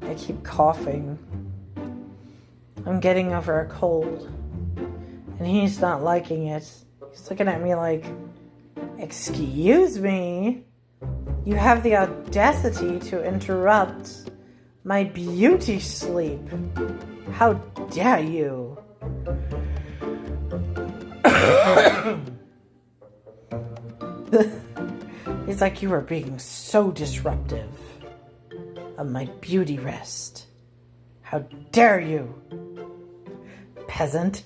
I keep coughing. I'm getting over a cold. And he's not liking it. He's looking at me like, "Excuse me? You have the audacity to interrupt my beauty sleep. How dare you?" He's like, "You are being so disruptive of my beauty rest. How dare you, peasant?"